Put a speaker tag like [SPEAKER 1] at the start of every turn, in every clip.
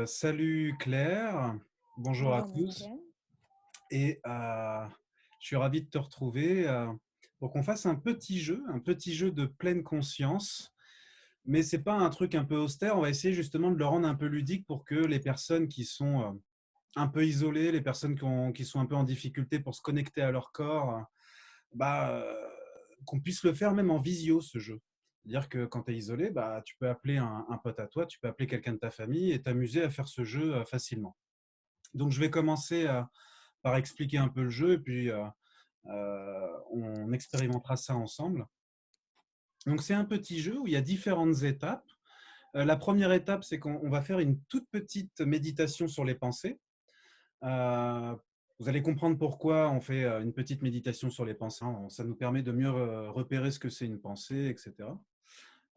[SPEAKER 1] Salut Claire, bonjour à
[SPEAKER 2] Bonjour
[SPEAKER 1] tous
[SPEAKER 2] Morgan.
[SPEAKER 1] et je suis ravi de te retrouver pour qu'on fasse un petit jeu de pleine conscience, mais c'est pas un truc un peu austère, on va essayer justement de le rendre un peu ludique pour que les personnes qui sont un peu isolées, les personnes qui sont un peu en difficulté pour se connecter à leur corps, bah, qu'on puisse le faire même en visio ce jeu. C'est-à-dire que quand tu es isolé, bah, tu peux appeler un pote à toi, tu peux appeler quelqu'un de ta famille et t'amuser à faire ce jeu facilement. Donc, je vais commencer par expliquer un peu le jeu et puis on expérimentera ça ensemble. Donc, c'est un petit jeu où il y a différentes étapes. La première étape, c'est qu'on va faire une toute petite méditation sur les pensées. Euh, Vous allez comprendre pourquoi on fait une petite méditation sur les pensées. Ça nous permet de mieux repérer ce que c'est une pensée, etc.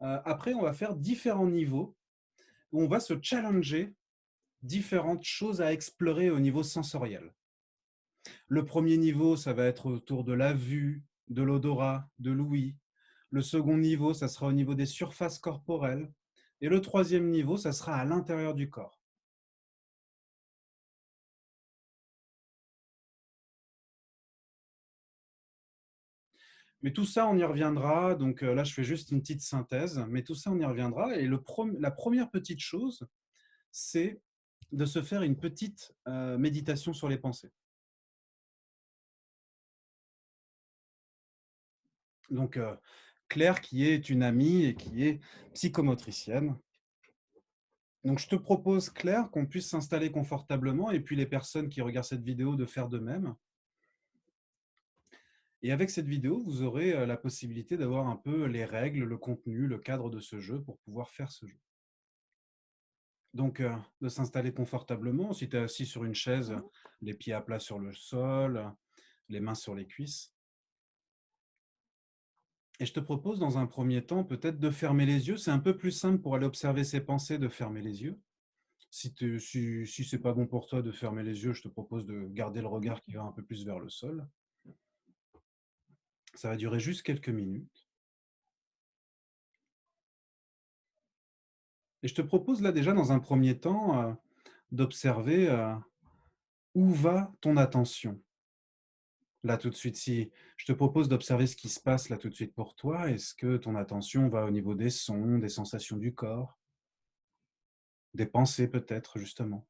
[SPEAKER 1] Après, on va faire différents niveaux où on va se challenger différentes choses à explorer au niveau sensoriel. Le premier niveau, ça va être autour de la vue, de l'odorat, de l'ouïe. Le second niveau, ça sera au niveau des surfaces corporelles. Et le troisième niveau, ça sera à l'intérieur du corps. Mais tout ça, on y reviendra. Donc là, je fais juste une petite synthèse. Mais tout ça, on y reviendra. Et la première petite chose, c'est de se faire une petite méditation sur les pensées. Donc, Claire, qui est une amie et qui est psychomotricienne. Donc, je te propose, Claire, qu'on puisse s'installer confortablement et puis les personnes qui regardent cette vidéo de faire de même. Et avec cette vidéo, vous aurez la possibilité d'avoir un peu les règles, le contenu, le cadre de ce jeu pour pouvoir faire ce jeu. Donc, de s'installer confortablement. Si tu es assis sur une chaise,
[SPEAKER 2] Mhm.
[SPEAKER 1] les pieds à plat sur le sol, les mains sur les cuisses. Et je te propose, dans un premier temps, peut-être de fermer les yeux. C'est un peu plus simple pour aller observer ses pensées de fermer les yeux. Si c'est pas bon pour toi de fermer les yeux, je te propose de garder le regard qui va un peu plus vers le sol. Ça va durer juste quelques minutes. Et je te propose là déjà dans un premier temps d'observer où va ton attention. Là tout de suite, si je te propose d'observer ce qui se passe là tout de suite pour toi, est-ce que ton attention va au niveau des sons, des sensations du corps, des pensées peut-être justement?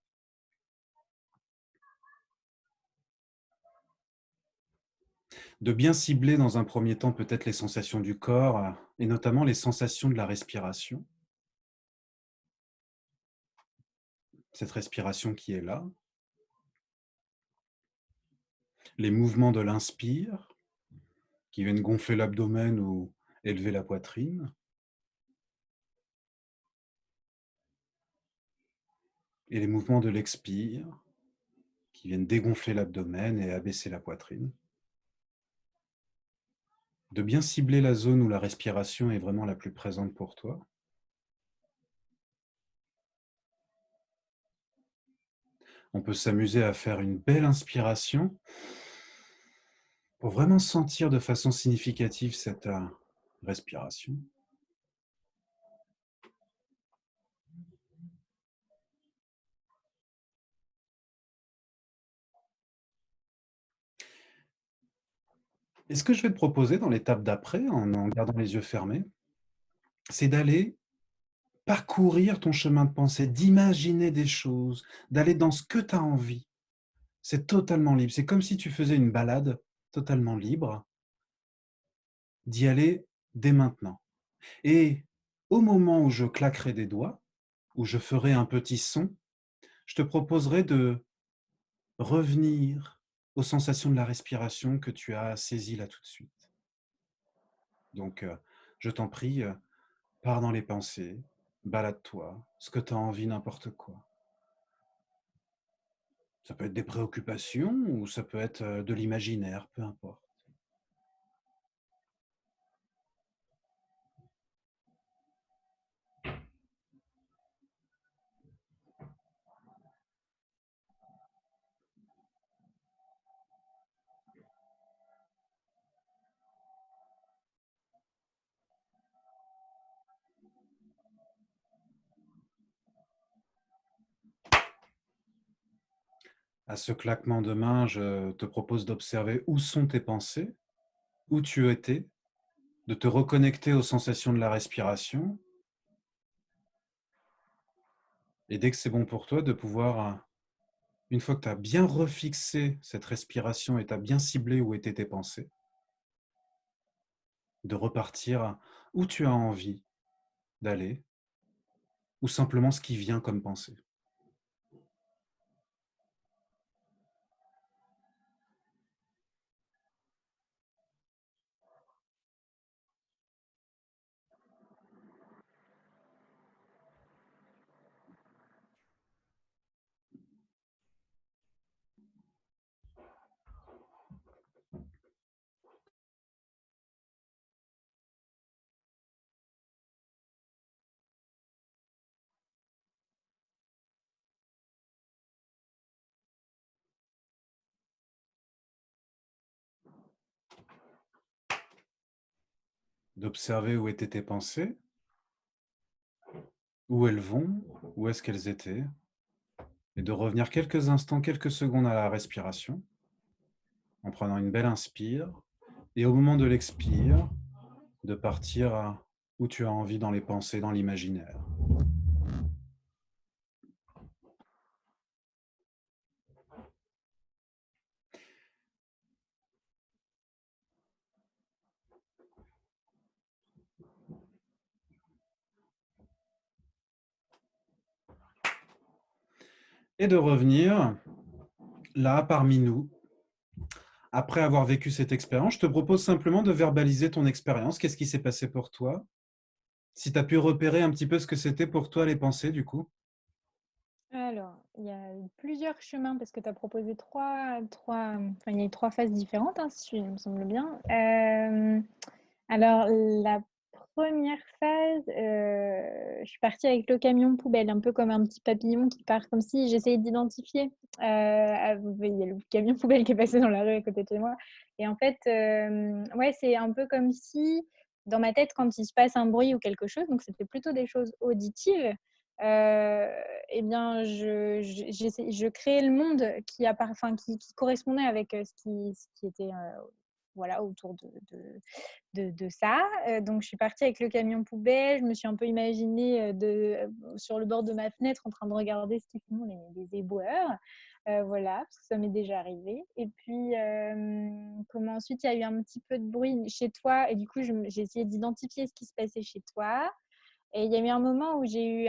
[SPEAKER 1] De bien cibler dans un premier temps peut-être les sensations du corps et notamment les sensations de la respiration. Cette respiration qui est là, les mouvements de l'inspire qui viennent gonfler l'abdomen ou élever la poitrine, et les mouvements de l'expire qui viennent dégonfler l'abdomen et abaisser la poitrine. De bien cibler la zone où la respiration est vraiment la plus présente pour toi. On peut s'amuser à faire une belle inspiration pour vraiment sentir de façon significative cette respiration. Et ce que je vais te proposer dans l'étape d'après, en gardant les yeux fermés, c'est d'aller parcourir ton chemin de pensée, d'imaginer des choses, d'aller dans ce que tu as envie. C'est totalement libre. C'est comme si tu faisais une balade totalement libre, d'y aller dès maintenant. Et au moment où je claquerai des doigts, où je ferai un petit son, je te proposerai de revenir aux sensations de la respiration que tu as saisies là tout de suite. Donc, je t'en prie, pars dans les pensées, balade-toi, ce que tu as envie, n'importe quoi. Ça peut être des préoccupations ou ça peut être de l'imaginaire, peu importe. À ce claquement de mains, je te propose d'observer où sont tes pensées, où tu étais, de te reconnecter aux sensations de la respiration et dès que c'est bon pour toi, de pouvoir, une fois que tu as bien refixé cette respiration et tu as bien ciblé où étaient tes pensées, de repartir où tu as envie d'aller ou simplement ce qui vient comme pensée. D'observer où étaient tes pensées, où elles vont, où est-ce qu'elles étaient, et de revenir quelques instants, quelques secondes à la respiration, en prenant une belle inspire, et au moment de l'expire, de partir à où tu as envie dans les pensées, dans l'imaginaire. Et de revenir là, parmi nous, après avoir vécu cette expérience. Je te propose simplement de verbaliser ton expérience. Qu'est-ce qui s'est passé pour toi? Si tu as pu repérer un petit peu ce que c'était pour toi les pensées, du coup.
[SPEAKER 2] Alors, il y a eu plusieurs chemins parce que tu as proposé enfin, il y a eu 3 phases différentes, hein, si il me semble bien. Alors la première phase, je suis partie avec le camion poubelle, un peu comme un petit papillon qui part, comme si j'essayais d'identifier, il y a le camion poubelle qui est passé dans la rue à côté de chez moi et en fait, ouais, c'est un peu comme si, dans ma tête, quand il se passe un bruit ou quelque chose, donc c'était plutôt des choses auditives, heu et bien je créais le monde qui correspondait avec, ce qui était, voilà, autour de ça. Donc je suis partie avec le camion poubelle, je me suis un peu imaginée, sur le bord de ma fenêtre en train de regarder ce qu'ils font les éboueurs. Voilà, parce que ça m'est déjà arrivé et puis, comme ensuite il y a eu un petit peu de bruit chez toi et du coup j'ai essayé d'identifier ce qui se passait chez toi. Et il y a eu un moment où j'ai eu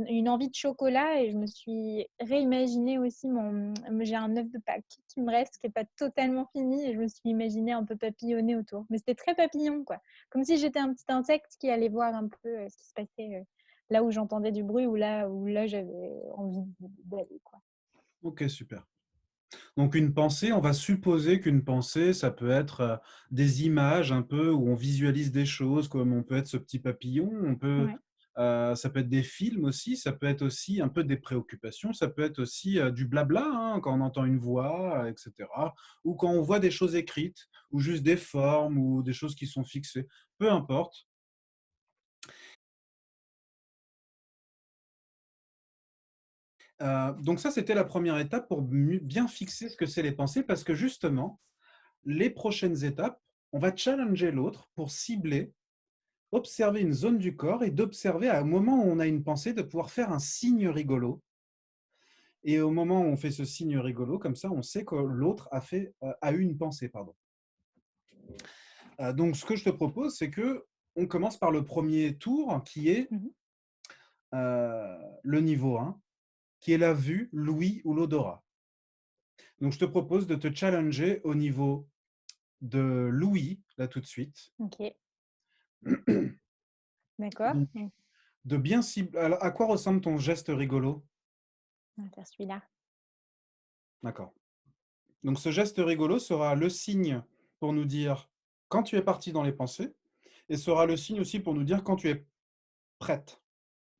[SPEAKER 2] une envie de chocolat et je me suis réimaginé aussi j'ai un œuf de Pâques qui me reste, qui est pas totalement fini et je me suis imaginé un peu papillonner autour. Mais c'était très papillon, quoi. Comme si j'étais un petit insecte qui allait voir un peu ce qui se passait là où j'entendais du bruit ou là j'avais envie d'aller, quoi.
[SPEAKER 1] Ok, super. Donc une pensée, on va supposer qu'une pensée, ça peut être des images un peu où on visualise des choses, comme on peut être ce petit papillon,
[SPEAKER 2] Ouais.
[SPEAKER 1] ça peut être des films aussi, ça peut être aussi un peu des préoccupations, ça peut être aussi du blabla, hein, quand on entend une voix, etc. Ou quand on voit des choses écrites, ou juste des formes, ou des choses qui sont fixées. Peu importe. Donc ça, c'était la première étape pour bien fixer ce que c'est les pensées, parce que justement, les prochaines étapes, on va challenger l'autre pour cibler, observer une zone du corps et d'observer à un moment où on a une pensée, de pouvoir faire un signe rigolo. Et au moment où on fait ce signe rigolo, comme ça, on sait que l'autre a eu une pensée. Pardon. Donc, ce que je te propose, c'est que on commence par le premier tour, qui est
[SPEAKER 2] Mmh.
[SPEAKER 1] le niveau 1, qui est la vue, l'ouïe ou l'odorat. Donc, je te propose de te challenger au niveau de l'ouïe, là tout de suite.
[SPEAKER 2] OK, d'accord.
[SPEAKER 1] Donc,
[SPEAKER 2] Donc
[SPEAKER 1] de bien cibler. Alors, à quoi ressemble ton geste rigolo?
[SPEAKER 2] on va faire celui-là.
[SPEAKER 1] D'accord. Donc, ce geste rigolo sera le signe pour nous dire quand tu es parti dans les pensées et sera le signe aussi pour nous dire quand tu es prête.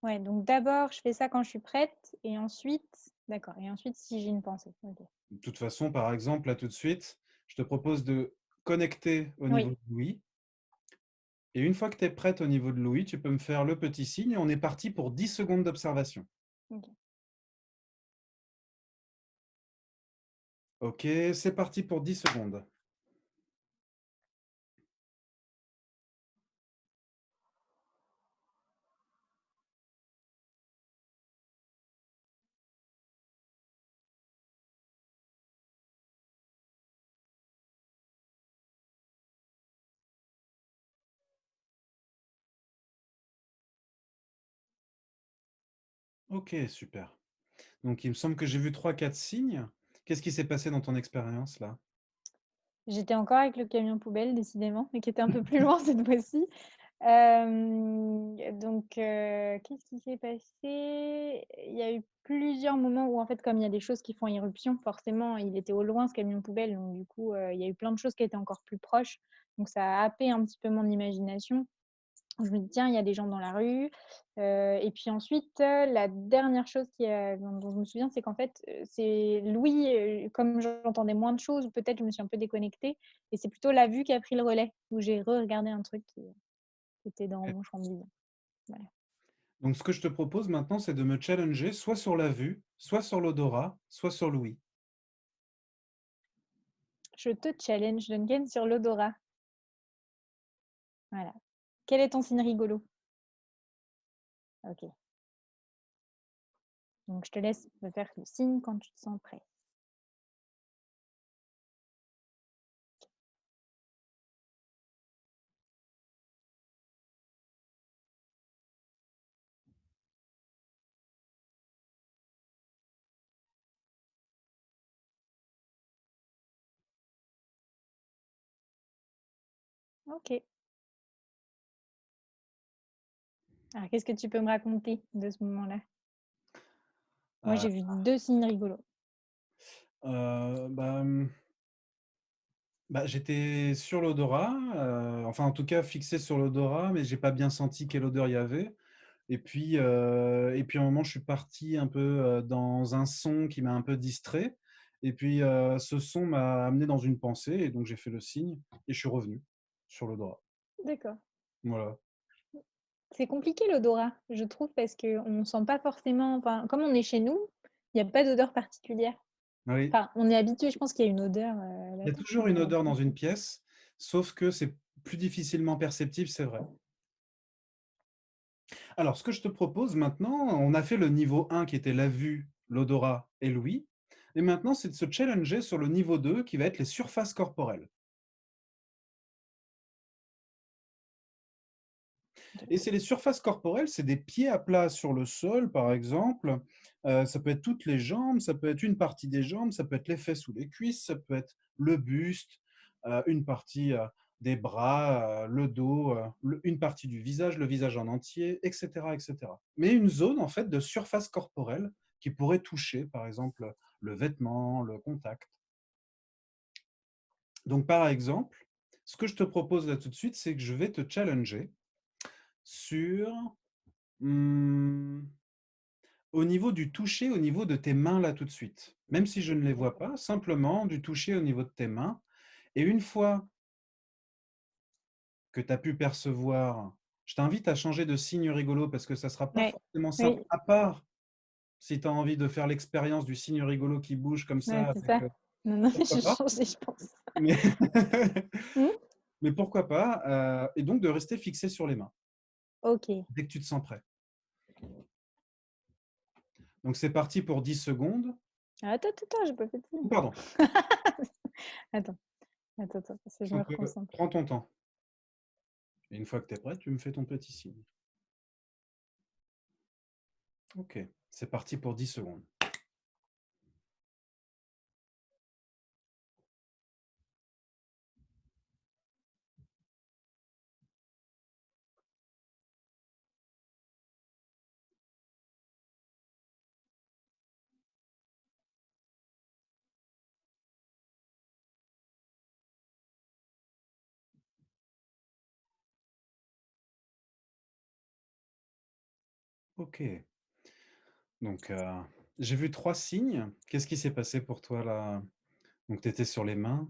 [SPEAKER 2] Ouais, donc d'abord je fais ça quand je suis prête et ensuite d'accord et ensuite si j'ai une pensée. OK.
[SPEAKER 1] De toute façon, par exemple, là tout de suite, je te propose de connecter au niveau
[SPEAKER 2] Oui.
[SPEAKER 1] de l'ouïe. Et une fois que tu es prête au niveau de l'ouïe, tu peux me faire le petit signe et on est parti pour 10 secondes d'observation.
[SPEAKER 2] OK.
[SPEAKER 1] OK, c'est parti pour 10 secondes. OK, super. Donc il me semble que j'ai vu 3, 4 signes. Qu'est-ce qui s'est passé dans ton expérience là?
[SPEAKER 2] J'étais encore avec le camion poubelle décidément, mais qui était un peu plus loin cette fois-ci. Qu'est-ce qui s'est passé? Il y a eu plusieurs moments où en fait, comme il y a des choses qui font irruption, forcément, il était au loin ce camion poubelle, donc du coup, il y a eu plein de choses qui étaient encore plus proches, donc ça a happé un petit peu mon imagination. Je me dis: «Tiens, il y a des gens dans la rue», et puis ensuite, la dernière chose dont je me souviens, c'est qu'en fait, c'est Louis, comme j'entendais moins de choses ou peut-être je me suis un peu déconnectée et c'est plutôt la vue qui a pris le relais, où j'ai re-regardé un truc qui était dans
[SPEAKER 1] OK.
[SPEAKER 2] mon champ de vision. Voilà.
[SPEAKER 1] Donc ce que je te propose maintenant, c'est de me challenger soit sur la vue, soit sur l'odorat, soit sur l'ouïe.
[SPEAKER 2] Je te challenge, Duncan, sur l'odorat. Voilà. Quel est ton signe rigolo? OK. Donc je te laisse me faire le signe quand tu te sens prêt. OK. Alors qu'est-ce que tu peux me raconter de ce moment-là? Moi,
[SPEAKER 1] Heu,
[SPEAKER 2] j'ai vu 2 signes rigolos.
[SPEAKER 1] heu, bah, mmh, J'étais sur l'odorat, enfin en tout cas fixé sur l'odorat, mais j'ai pas bien senti quelle odeur il y avait. Et puis à un moment, je suis parti un peu, dans un son qui m'a un peu distrait et puis, ce son m'a amené dans une pensée et donc j'ai fait le signe et je suis revenu sur l'odorat.
[SPEAKER 2] D'accord.
[SPEAKER 1] Voilà.
[SPEAKER 2] C'est compliqué l'odorat, je trouve, parce qu'on sent pas forcément enfin, comme on est chez nous, il y a pas d'odeur particulière.
[SPEAKER 1] Oui,
[SPEAKER 2] Enfin, on est habitué, je pense qu'il y a une odeur,
[SPEAKER 1] il y a
[SPEAKER 2] latente,
[SPEAKER 1] toujours une
[SPEAKER 2] mais
[SPEAKER 1] odeur dans une pièce, sauf que c'est plus difficilement perceptible, c'est vrai. Alors ce que je te propose maintenant, on a fait le niveau 1 qui était la vue, l'odorat et l'ouïe et maintenant c'est de se challenger sur le niveau 2 qui va être les surfaces corporelles. Et c'est les surfaces corporelles, c'est des pieds à plat sur le sol, par exemple. Ça peut être toutes les jambes, ça peut être une partie des jambes, ça peut être les fesses ou les cuisses, ça peut être le buste, une partie, des bras, le dos, une partie du visage, le visage en entier, et cetera, et cetera. Mais une zone, en fait, de surface corporelle qui pourrait toucher, par exemple, le vêtement, le contact. Donc, par exemple, ce que je te propose là tout de suite, c'est que je vais te challenger sur, mmh au niveau du toucher, au niveau de tes mains là tout de suite. Même si je ne les vois
[SPEAKER 2] d'accord.
[SPEAKER 1] pas, simplement du toucher au niveau de tes mains et une fois que tu as pu percevoir je t'invite à changer de signe rigolo parce que ça sera pas
[SPEAKER 2] Ouais,
[SPEAKER 1] forcément simple,
[SPEAKER 2] oui,
[SPEAKER 1] à part si tu as envie de faire l'expérience du signe rigolo qui bouge comme
[SPEAKER 2] ouais,
[SPEAKER 1] ça
[SPEAKER 2] c'est
[SPEAKER 1] avec,
[SPEAKER 2] ça. Non, non, mais
[SPEAKER 1] pourquoi
[SPEAKER 2] j'ai
[SPEAKER 1] pas?
[SPEAKER 2] changé, je pense.
[SPEAKER 1] Mais
[SPEAKER 2] Mmh?
[SPEAKER 1] mais pourquoi pas, et donc de rester fixé sur les mains,
[SPEAKER 2] OK.
[SPEAKER 1] dès que tu te sens prêt. Donc c'est parti pour 10 secondes.
[SPEAKER 2] Attends, attends, attends, j'ai pas fait de signe.
[SPEAKER 1] Pardon,
[SPEAKER 2] Attends, attends, parce que je me
[SPEAKER 1] donc
[SPEAKER 2] reconcentre.
[SPEAKER 1] prends ton temps et une fois que tu es prêt, tu me fais ton petit signe. OK, c'est parti pour 10 secondes. OK, donc j'ai vu 3 signes. Qu'est-ce qui s'est passé pour toi là? Donc tu étais sur les mains.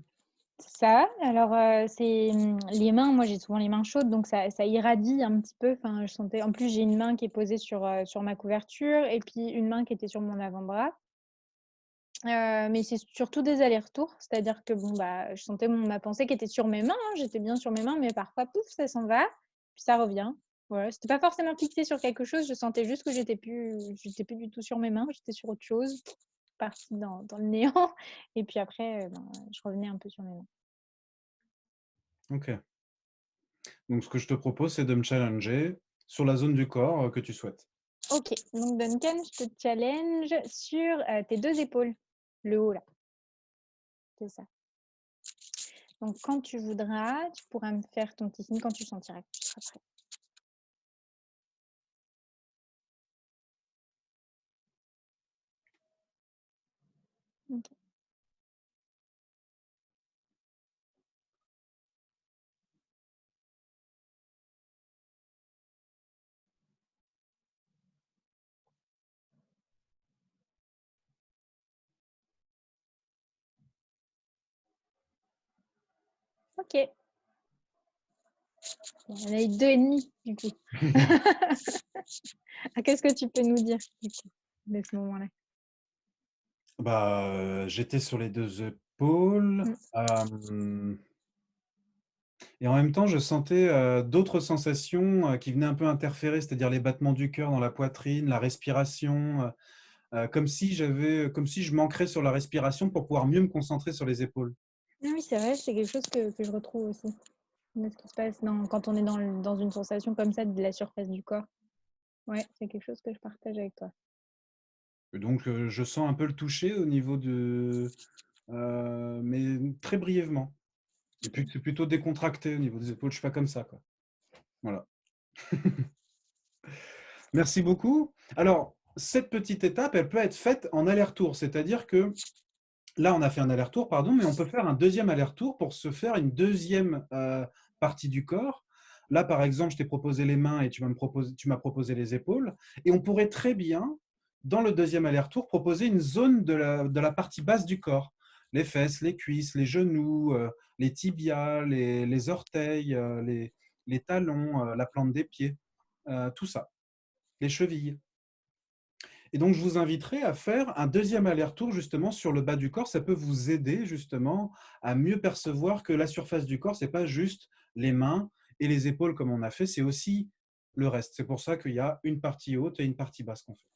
[SPEAKER 2] C'est ça, alors, les mains, moi j'ai souvent les mains chaudes, donc ça irradie un petit peu, enfin je sentais en plus j'ai une main qui est posée sur ma couverture et puis une main qui était sur mon avant-bras. Mais c'est surtout des allers-retours, c'est-à-dire que bon, bah, je sentais ma pensée qui était sur mes mains, hein, j'étais bien sur mes mains, mais parfois, pouf, ça s'en va, puis ça revient. Voilà, c'était pas forcément fixé sur quelque chose, je sentais juste que j'étais plus du tout sur mes mains, j'étais sur autre chose, partie dans le néant et puis après, ben, je revenais un peu sur mes mains.
[SPEAKER 1] OK. Donc ce que je te propose, c'est de me challenger sur la zone du corps, que tu souhaites.
[SPEAKER 2] OK, donc Duncan, je te challenge sur, tes 2 épaules, le haut là, c'est ça. Donc quand tu voudras, tu pourras me faire ton petit signe quand tu sentiras que tu seras prêt. OK. OK. Il y en a eu 2,5 du coup. Ah, qu'est-ce que tu peux nous dire du coup, de ce moment-là?
[SPEAKER 1] Bah, j'étais sur les 2 épaules,
[SPEAKER 2] Mmh.
[SPEAKER 1] et en même temps, je sentais, d'autres sensations, qui venaient un peu interférer, c'est-à-dire les battements du cœur dans la poitrine, la respiration, comme si je manquerais sur la respiration pour pouvoir mieux me concentrer sur les épaules.
[SPEAKER 2] Ah oui, c'est vrai, c'est quelque chose que je retrouve aussi, de ce qui se passe quand on est dans une sensation comme ça de la surface du corps. Ouais, c'est quelque chose que je partage avec toi.
[SPEAKER 1] Et donc, je sens un peu le toucher au niveau mais très brièvement, et puis c'est plutôt décontracté au niveau des épaules, je suis pas comme ça, quoi. Voilà. Merci beaucoup. Alors, cette petite étape, elle peut être faite en aller-retour, c'est-à-dire que là, on a fait un aller-retour, pardon, mais on peut faire un deuxième aller-retour pour se faire une deuxième partie du corps. Là, par exemple, je t'ai proposé les mains et tu m'as proposé les épaules. Et on pourrait très bien, dans le deuxième aller-retour, proposer une zone de la partie basse du corps. Les fesses, les cuisses, les genoux, les tibias, les orteils, les talons, la plante des pieds, tout ça, les chevilles. Et donc, je vous inviterai à faire un deuxième aller-retour justement sur le bas du corps. Ça peut vous aider justement à mieux percevoir que la surface du corps, c'est pas juste les mains et les épaules comme on a fait, c'est aussi le reste. C'est pour ça qu'il y a une partie haute et une partie basse qu'on fait.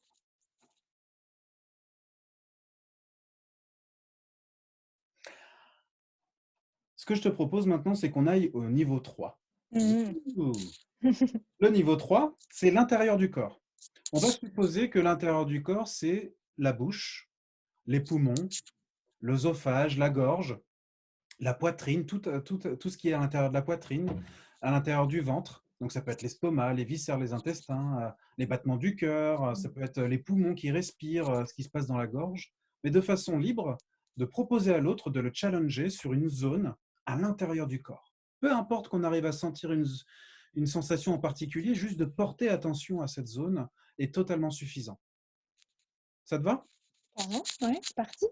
[SPEAKER 1] Ce que je te propose maintenant, c'est qu'on aille au niveau 3.
[SPEAKER 2] Mmh.
[SPEAKER 1] Ouh. Le niveau 3, c'est l'intérieur du corps. On va supposer que l'intérieur du corps, c'est la bouche, les poumons, l'œsophage, la gorge, la poitrine, tout ce qui est à l'intérieur de la poitrine, à l'intérieur du ventre. Donc ça peut être l'estomac, les viscères, les intestins, les battements du cœur, ça peut être les poumons qui respirent, ce qui se passe dans la gorge, mais de façon libre, de proposer à l'autre de le challenger sur une zone à l'intérieur du corps. Peu importe qu'on arrive à sentir une sensation en particulier, juste de porter attention à cette zone est totalement suffisant. Ça te va?
[SPEAKER 2] Carrément, ouais, c'est parti.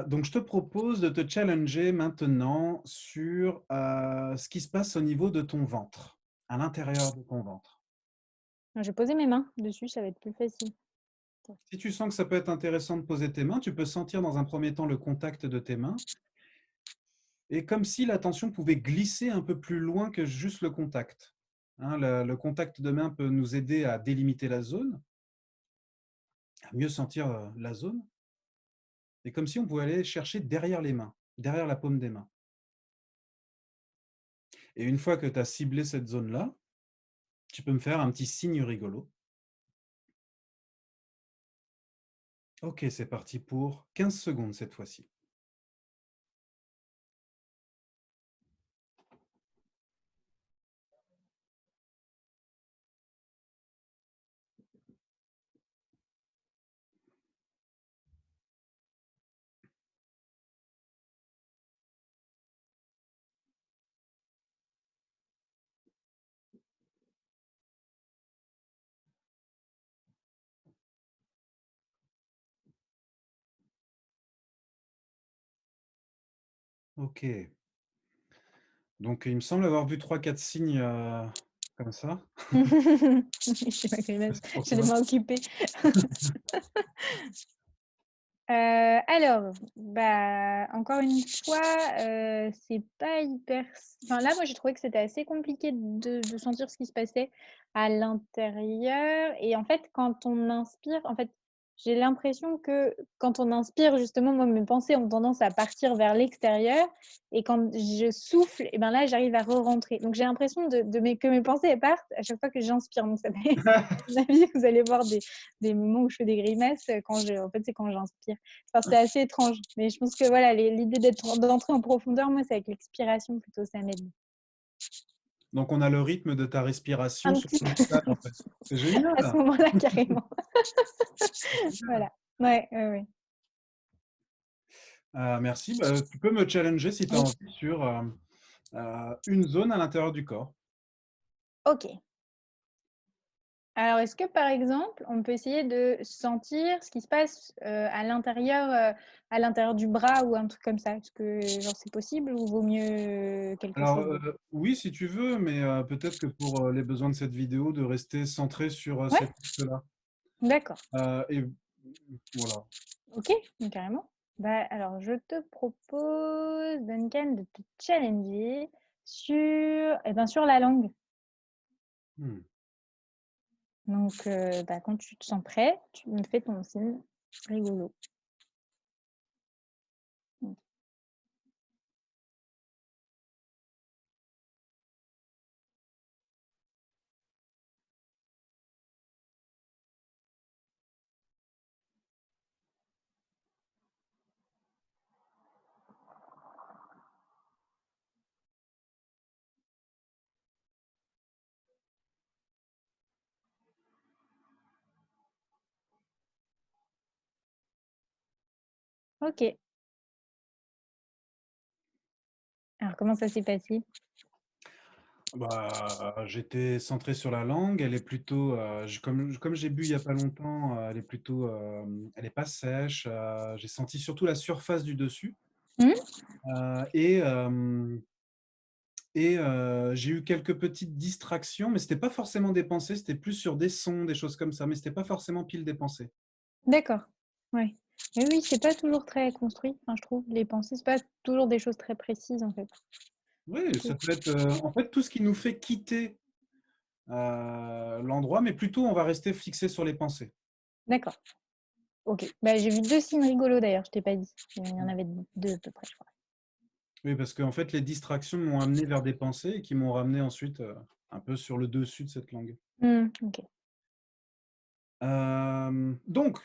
[SPEAKER 1] Donc, je te propose de te challenger maintenant sur ce qui se passe au niveau de ton ventre, à l'intérieur de ton ventre.
[SPEAKER 2] Je vais poser mes mains dessus, ça va être plus facile.
[SPEAKER 1] Si tu sens que ça peut être intéressant de poser tes mains, tu peux sentir dans un premier temps le contact de tes mains et comme si la tension pouvait glisser un peu plus loin que juste le contact. Hein, le contact de main peut nous aider à délimiter la zone, à mieux sentir la zone, et comme si on pouvait aller chercher derrière les mains, derrière la paume des mains. Et une fois que tu as ciblé cette zone-là, tu peux me faire un petit signe rigolo. OK, c'est parti pour 15 secondes cette fois-ci. OK. Donc il me semble avoir vu trois, quatre signes, comme ça.
[SPEAKER 2] C'est ma grimace,
[SPEAKER 1] C'est pour
[SPEAKER 2] j'ai les
[SPEAKER 1] toi.
[SPEAKER 2] mains occupées. Alors, bah, encore une fois, c'est pas hyper enfin, là, moi, j'ai trouvé que c'était assez compliqué de sentir ce qui se passait à l'intérieur et en fait, quand on inspire, en fait, j'ai l'impression que quand on inspire, justement, moi, mes pensées ont tendance à partir vers l'extérieur et quand je souffle et ben, là, j'arrive à re-rentrer. Donc j'ai l'impression que mes pensées, elles partent à chaque fois que j'inspire. Donc ça fait à mon avis, vous allez voir des moments où je fais des grimaces, quand je en fait, c'est quand j'inspire. Enfin, c'est assez étrange, mais je pense que voilà, l'idée d'entrer en profondeur, moi, c'est avec l'expiration plutôt, ça m'aide.
[SPEAKER 1] Donc, on a le rythme de ta respiration
[SPEAKER 2] Un
[SPEAKER 1] sur
[SPEAKER 2] petit
[SPEAKER 1] ton
[SPEAKER 2] peu
[SPEAKER 1] visage, en fait. C'est
[SPEAKER 2] à ce
[SPEAKER 1] génial!
[SPEAKER 2] moment-là, carrément.
[SPEAKER 1] C'est génial.
[SPEAKER 2] Voilà. Ouais, ouais, ouais.
[SPEAKER 1] Merci. Bah, tu peux me challenger si tu as
[SPEAKER 2] Oui,
[SPEAKER 1] envie sur une zone à l'intérieur du corps.
[SPEAKER 2] OK. Alors, est-ce que, par exemple, on peut essayer de sentir ce qui se passe, à l'intérieur du bras ou un truc comme ça? Est-ce que, genre, c'est possible ou vaut mieux quelque
[SPEAKER 1] Alors,
[SPEAKER 2] chose de
[SPEAKER 1] oui, si tu veux, mais peut-être que pour les besoins de cette vidéo, de rester centré sur
[SPEAKER 2] ouais?
[SPEAKER 1] cet axe-là.
[SPEAKER 2] D'accord.
[SPEAKER 1] Et voilà.
[SPEAKER 2] OK, carrément. Bah, alors je te propose, Duncan, de te challenger sur, eh ben, sur la langue.
[SPEAKER 1] Hmm.
[SPEAKER 2] Donc, bah, quand tu te sens prêt, tu me fais ton signe rigolo. Mmh. OK. Alors comment ça s'est passé?
[SPEAKER 1] Bah, j'étais centré sur la langue. Elle est plutôt, comme j'ai bu il y a pas longtemps, elle est plutôt, elle est pas sèche. J'ai senti surtout la surface du dessus.
[SPEAKER 2] Mmh?
[SPEAKER 1] Euh, et euh, j'ai eu quelques petites distractions, mais c'était pas forcément des pensées, c'était plus sur des sons, des choses comme ça, mais c'était pas forcément pile des pensées.
[SPEAKER 2] D'accord. Ouais. Mais oui, c'est pas toujours très construit, enfin, je trouve. Les pensées, c'est pas toujours des choses très précises, en fait.
[SPEAKER 1] Oui,
[SPEAKER 2] OK.
[SPEAKER 1] ça peut être, en fait, tout ce qui nous fait quitter l'endroit, mais plutôt on va rester fixé sur les pensées.
[SPEAKER 2] D'accord. OK. Bah, j'ai vu 2 signes rigolos d'ailleurs, je t'ai pas dit. Il y en avait 2 à peu près, je crois.
[SPEAKER 1] Oui, parce qu'en fait, les distractions m'ont amené vers des pensées et qui m'ont ramené ensuite un peu sur le dessus de cette langue.
[SPEAKER 2] Mmh, OK.
[SPEAKER 1] Donc,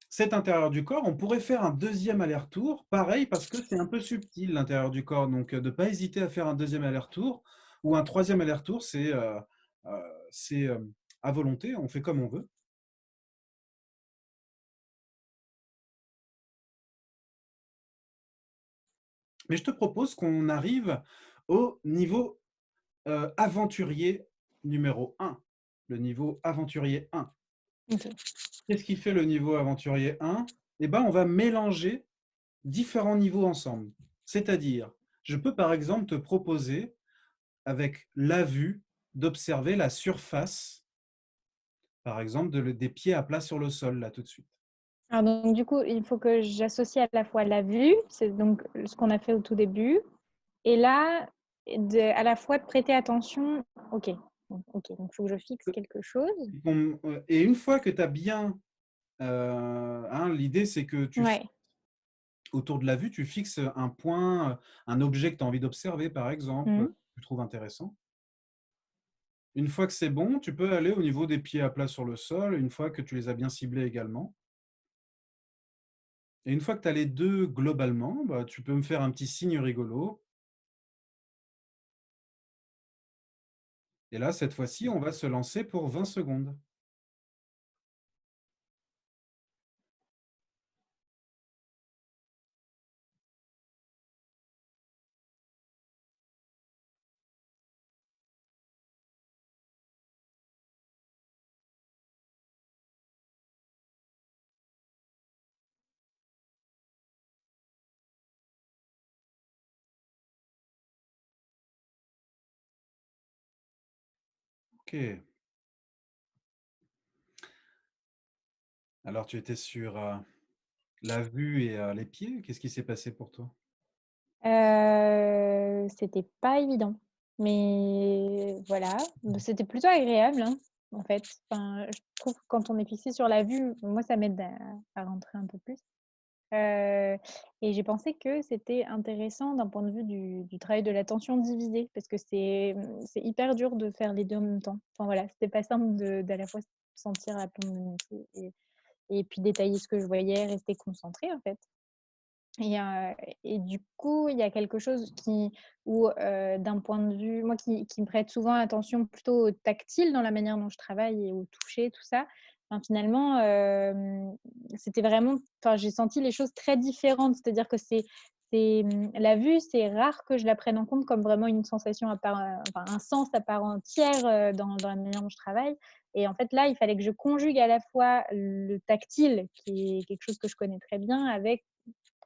[SPEAKER 1] cet intérieur du corps, on pourrait faire un deuxième aller-retour, pareil, parce que c'est un peu subtil l'intérieur du corps, donc de ne pas hésiter à faire un deuxième aller-retour ou un troisième aller-retour, c'est à volonté, on fait comme on veut. Mais je te propose qu'on arrive au niveau aventurier numéro un, le niveau aventurier 1.
[SPEAKER 2] OK.
[SPEAKER 1] Qu'est-ce qui fait le niveau aventurier 1? Eh ben, on va mélanger différents niveaux ensemble. C'est-à-dire, je peux par exemple te proposer, avec la vue, d'observer la surface, par exemple, des pieds à plat sur le sol, là, tout de suite.
[SPEAKER 2] Alors donc du coup, il faut que j'associe à la fois la vue, c'est donc ce qu'on a fait au tout début, et là, à la fois de prêter attention. OK. OK, donc il faut que je fixe quelque chose.
[SPEAKER 1] Et une fois que tu as bien, l'idée c'est que
[SPEAKER 2] Ouais.
[SPEAKER 1] autour de la vue, tu fixes un point, un objet que tu as envie d'observer, par exemple,
[SPEAKER 2] Mmh.
[SPEAKER 1] que tu trouves intéressant. Une fois que c'est bon, tu peux aller au niveau des pieds à plat sur le sol, une fois que tu les as bien ciblés également. Et une fois que tu as les deux globalement, bah, tu peux me faire un petit signe rigolo. Et là, cette fois-ci, on va se lancer pour 20 secondes. OK. Alors, tu étais sur La vue et les pieds, qu'est-ce qui s'est passé pour toi?
[SPEAKER 2] C'était pas évident, mais voilà, c'était plutôt agréable, hein, en fait. Enfin, je trouve que quand on est fixé sur la vue, moi ça m'aide à rentrer un peu plus. Heu et j'ai pensé que c'était intéressant d'un point de vue du travail de l'attention divisée parce que c'est hyper dur de faire les 2 en même temps. Enfin voilà, c'était pas simple d'à la fois sentir la plombe de mon pied et puis détailler ce que je voyais, rester concentrée, en fait. Et et du coup, il y a quelque chose où, d'un point de vue moi qui me prête souvent attention plutôt au tactile dans la manière dont je travaille et au toucher, tout ça, ben, finalement, c'était vraiment enfin, j'ai senti les choses très différentes. C'est-à-dire que la vue, c'est rare que je la prenne en compte comme vraiment une sensation à part, enfin, un sens à part entière, dans la manière dont je travaille et en fait, là, il fallait que je conjugue à la fois le tactile, qui est quelque chose que je connais très bien, avec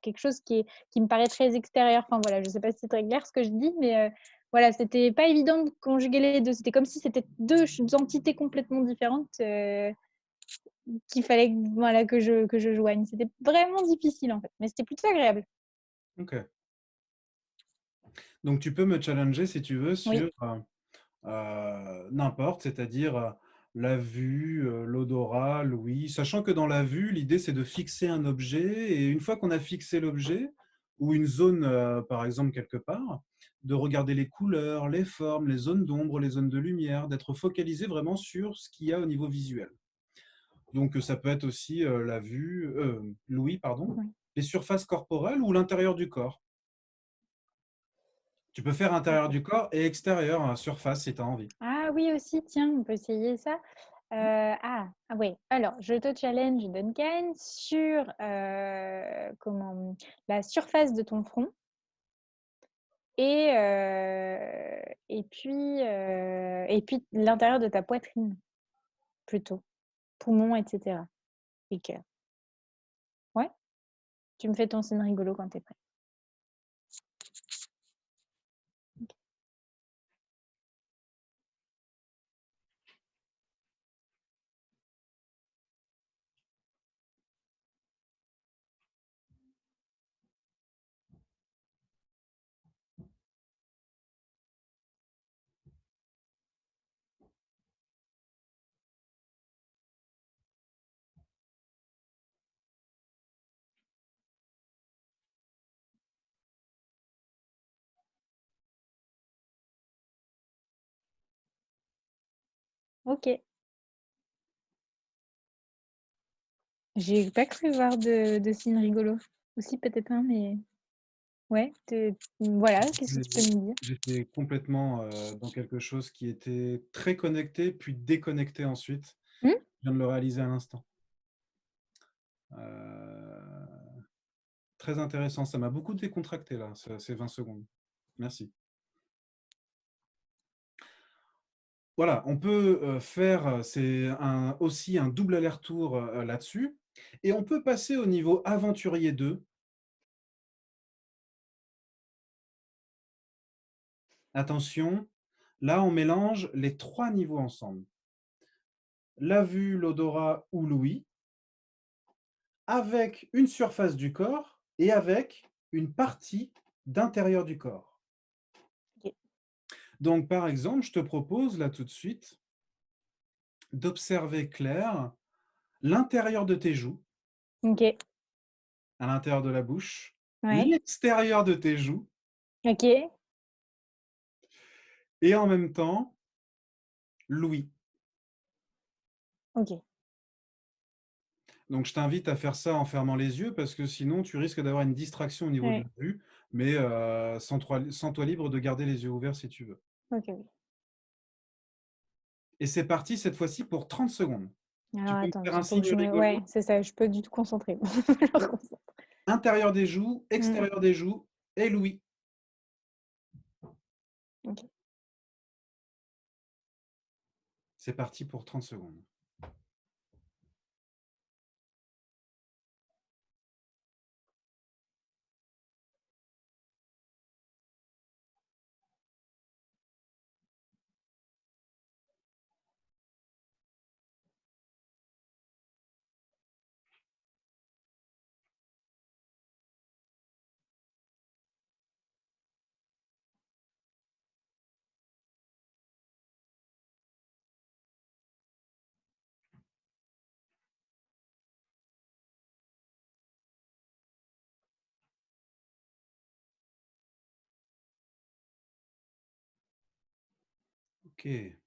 [SPEAKER 2] quelque chose qui me paraît très extérieur. Enfin voilà, je sais pas si c'est très clair ce que je dis, mais voilà, c'était pas évident de conjuguer les 2. C'était comme si c'était 2 entités complètement différentes, qu'il fallait voilà, que je joigne. C'était vraiment difficile, en fait, mais c'était plutôt agréable.
[SPEAKER 1] OK. Donc tu peux me challenger si tu veux
[SPEAKER 2] Oui,
[SPEAKER 1] sur, n'importe, c'est-à-dire, la vue, l'odorat, l'ouïe, sachant que dans la vue, l'idée c'est de fixer un objet et une fois qu'on a fixé l'objet ou une zone, par exemple quelque part, de regarder les couleurs, les formes, les zones d'ombre, les zones de lumière, d'être focalisé vraiment sur ce qu'il y a au niveau visuel. Donc, ça peut être aussi, la vue, l'ouïe pardon,
[SPEAKER 2] oui.
[SPEAKER 1] les surfaces corporelles ou l'intérieur du corps. Tu peux faire intérieur
[SPEAKER 2] OK.
[SPEAKER 1] du corps et extérieur, surface si tu as envie.
[SPEAKER 2] Ah oui aussi, tiens, on peut essayer ça. Ah ouais, alors je te challenge Duncan sur, la surface de ton front et et puis l'intérieur de ta poitrine plutôt, poumons et cetera et cœur. Ouais? Tu me fais ton signe rigolo quand tu es prêt. OK. J'ai pas cru voir de signe rigolo. Ou si peut-être un, mais ouais, voilà, qu'est-ce que tu peux
[SPEAKER 1] J'ai
[SPEAKER 2] me dire?
[SPEAKER 1] j'étais complètement, dans quelque chose qui était très connecté, puis déconnecté ensuite.
[SPEAKER 2] Mmh?
[SPEAKER 1] Je viens de le réaliser à l'instant. Heu, Très intéressant, ça m'a beaucoup décontracté là, ces 20 secondes. Merci. Voilà, on peut, faire, c'est un aussi un double aller-retour, là-dessus et on peut passer au niveau aventurier 2. Attention, là on mélange les 3 niveaux ensemble. La vue, l'odorat ou l'ouïe, avec une surface du corps et avec une partie d'intérieur du corps.
[SPEAKER 2] OK.
[SPEAKER 1] Donc par exemple, je te propose là tout de suite d'observer clair l'intérieur de tes joues,
[SPEAKER 2] OK.
[SPEAKER 1] à l'intérieur de la bouche,
[SPEAKER 2] Ouais.
[SPEAKER 1] l'extérieur de tes joues
[SPEAKER 2] OK.
[SPEAKER 1] et en même temps l'ouïe.
[SPEAKER 2] OK.
[SPEAKER 1] Donc je t'invite à faire ça en fermant les yeux parce que sinon tu risques d'avoir une distraction au niveau de
[SPEAKER 2] Ouais.
[SPEAKER 1] la vue, mais sens-toi libre de garder les yeux ouverts si tu veux.
[SPEAKER 2] OK, OK.
[SPEAKER 1] Et c'est parti cette fois-ci pour 30 secondes. Tu
[SPEAKER 2] Alors
[SPEAKER 1] peux me
[SPEAKER 2] attends,
[SPEAKER 1] faire
[SPEAKER 2] il
[SPEAKER 1] un
[SPEAKER 2] faut que
[SPEAKER 1] signe
[SPEAKER 2] je me
[SPEAKER 1] rigolo?
[SPEAKER 2] ouais, c'est ça, je suis pas du tout concentrée. Je me reconcentre.
[SPEAKER 1] Intérieur des joues,
[SPEAKER 2] Mmh.
[SPEAKER 1] extérieur des joues et l'ouïe.
[SPEAKER 2] OK.
[SPEAKER 1] C'est parti pour 30 secondes. OK.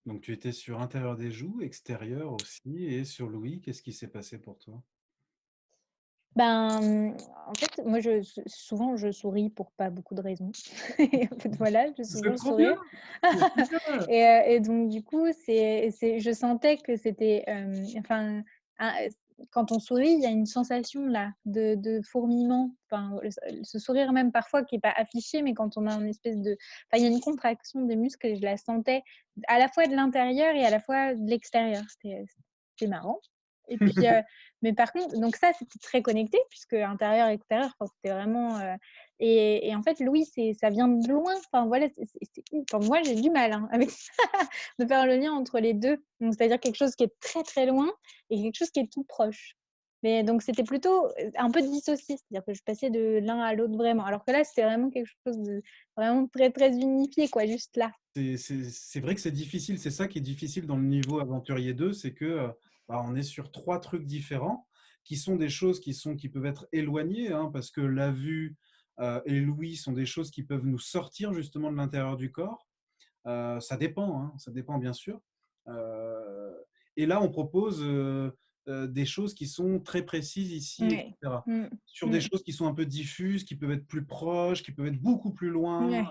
[SPEAKER 1] Donc tu étais sur intérieur des joues, extérieur aussi et sur l'ouïe, qu'est-ce qui s'est passé pour toi?
[SPEAKER 2] Ben, en fait, moi, souvent, je souris pour pas beaucoup de raisons. Et en fait, voilà, je
[SPEAKER 1] C'est
[SPEAKER 2] souvent
[SPEAKER 1] trop bien!
[SPEAKER 2] sourire.
[SPEAKER 1] C'est génial!
[SPEAKER 2] Et donc du coup, je sentais que c'était, enfin, un quand on sourit, il y a une sensation là de fourmillement, enfin, ce sourire même parfois qui est pas affiché, mais quand on a une espèce de enfin, il y a une contraction des muscles et je la sentais à la fois de l'intérieur et à la fois de l'extérieur. C'était marrant et puis, mais par contre donc ça, c'était très connecté puisque intérieur, extérieur, enfin, c'était vraiment, et en fait, l'ouïe, ça vient de loin. Enfin voilà, enfin moi, j'ai du mal, hein, avec ça, de faire le lien entre les 2. Donc c'est-à-dire quelque chose qui est très, très loin et quelque chose qui est tout proche. Mais donc c'était plutôt, un peu dissocié, c'est-à-dire que je passais de l'un à l'autre vraiment. Alors que là, c'était vraiment quelque chose de vraiment très, très unifié quoi, juste là.
[SPEAKER 1] C'est vrai que c'est difficile, c'est ça qui est difficile dans le niveau Aventurier 2, c'est que, bah, on est sur 3 trucs différents, qui sont des choses qui peuvent être éloignées, hein, parce que la vue, et l'ouïe sont des choses qui peuvent nous sortir justement de l'intérieur du corps. Ça dépend, hein, ça dépend bien sûr. Heu et là, on propose, des choses qui sont très précises ici et
[SPEAKER 2] Ouais.
[SPEAKER 1] cetera.
[SPEAKER 2] Mmh.
[SPEAKER 1] Sur des
[SPEAKER 2] Mmh.
[SPEAKER 1] choses qui sont un peu diffuses, qui peuvent être plus proches, qui peuvent être beaucoup plus loin,
[SPEAKER 2] Ouais.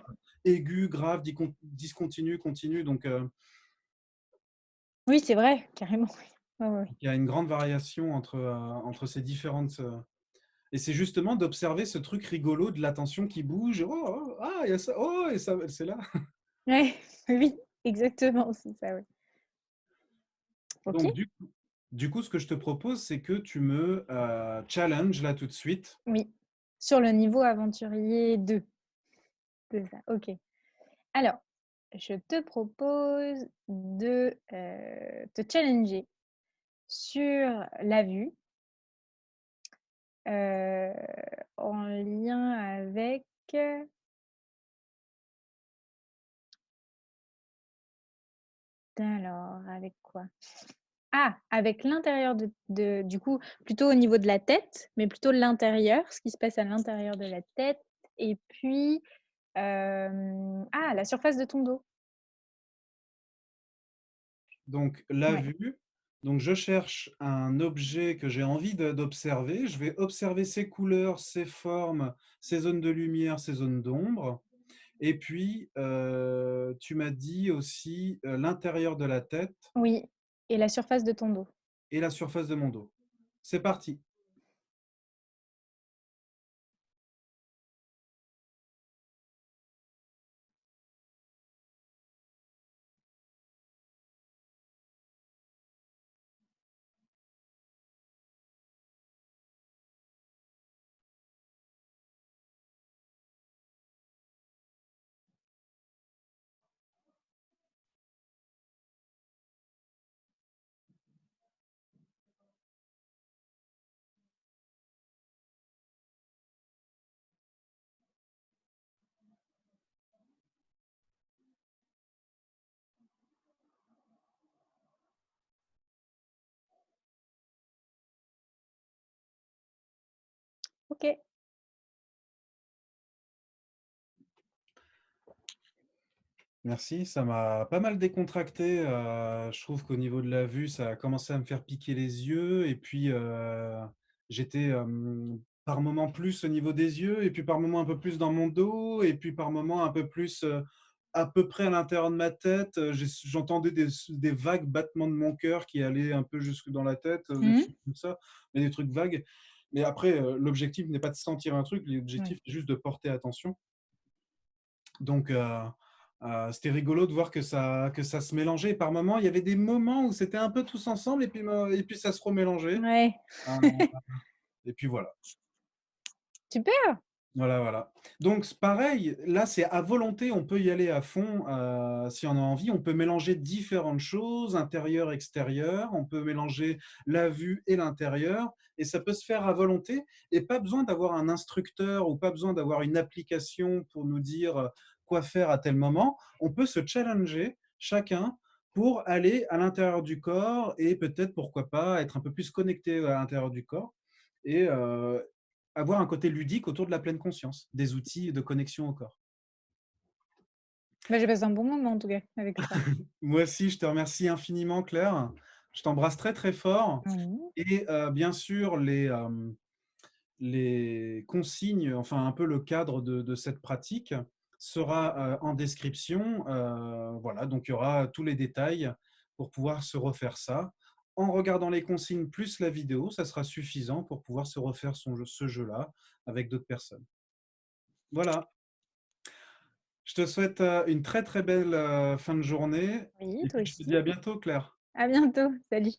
[SPEAKER 1] aigus, graves, discontinues, continues, donc
[SPEAKER 2] Oui, c'est vrai, carrément, oui. Ouais, ouais, ouais.
[SPEAKER 1] il y a une grande variation entre ces différentes, et c'est justement d'observer ce truc rigolo de l'attention qui bouge. «Oh, oh, ah, il y a ça, oh et ça c'est là».
[SPEAKER 2] Ouais, oui, exactement, c'est ça, oui. OK,
[SPEAKER 1] Donc du coup, ce que je te propose, c'est que tu me, challenge là tout de suite.
[SPEAKER 2] oui. Sur le niveau aventurier 2, c'est ça, OK. Alors, je te propose de, te challenger sur la vue, heu, en lien avec, alors avec quoi? Ah! Avec l'intérieur du coup, plutôt au niveau de la tête, mais plutôt l'intérieur, ce qui se passe à l'intérieur de la tête et puis, la surface de ton dos.
[SPEAKER 1] Donc la
[SPEAKER 2] Ouais.
[SPEAKER 1] vue, donc je cherche un objet que j'ai envie d'observer. Je vais observer ses couleurs, ses formes, ses zones de lumière, ses zones d'ombre et puis, tu m'as dit aussi, l'intérieur de la tête
[SPEAKER 2] Oui et la surface de ton dos.
[SPEAKER 1] et la surface de mon dos. C'est parti.
[SPEAKER 2] OK.
[SPEAKER 1] Merci, ça m'a pas mal décontracté, je trouve qu'au niveau de la vue, ça a commencé à me faire piquer les yeux et puis, j'étais, par moments plus au niveau des yeux et puis par moments un peu plus dans mon dos et puis par moments un peu plus, à peu près à l'intérieur de ma tête, j'entendais des vagues battements de mon cœur qui allaient un peu jusque dans la tête, des
[SPEAKER 2] Mmh.
[SPEAKER 1] trucs comme ça, mais des trucs vagues. Mais après, l'objectif n'est pas de sentir un truc, l'objectif
[SPEAKER 2] Ouais.
[SPEAKER 1] est juste de porter attention. Donc, c'était rigolo de voir que ça se mélangeait. Par moments, il y avait des moments où c'était un peu tous ensemble et puis ça se remélangeait.
[SPEAKER 2] Ouais.
[SPEAKER 1] Heu et puis voilà.
[SPEAKER 2] Super!
[SPEAKER 1] Voilà, voilà. Donc pareil, là, c'est à volonté, on peut y aller à fond, si on a envie. On peut mélanger différentes choses, intérieur, extérieur. On peut mélanger la vue et l'intérieur et ça peut se faire à volonté et pas besoin d'avoir un instructeur ou pas besoin d'avoir une application pour nous dire, quoi faire à tel moment. On peut se challenger chacun pour aller à l'intérieur du corps et peut-être, pourquoi pas, être un peu plus connecté à l'intérieur du corps et avoir un côté ludique autour de la pleine conscience, des outils de connexion au corps.
[SPEAKER 2] Bah, j'ai passé un bon moment en tout cas avec ça.
[SPEAKER 1] Moi aussi, je te remercie infiniment, Claire. Je t'embrasse très, très fort
[SPEAKER 2] Oui.
[SPEAKER 1] et bien sûr, les consignes, enfin un peu le cadre de cette pratique sera, en description. Voilà, donc il y aura tous les détails pour pouvoir se refaire ça. En regardant les consignes plus la vidéo, ça sera suffisant pour pouvoir se refaire ce jeu-là avec d'autres personnes. Voilà, je te souhaite, une très, très belle, fin de journée
[SPEAKER 2] Oui,
[SPEAKER 1] et
[SPEAKER 2] toi
[SPEAKER 1] puis je te
[SPEAKER 2] aussi.
[SPEAKER 1] dis à bientôt, Claire.
[SPEAKER 2] À bientôt. Salut.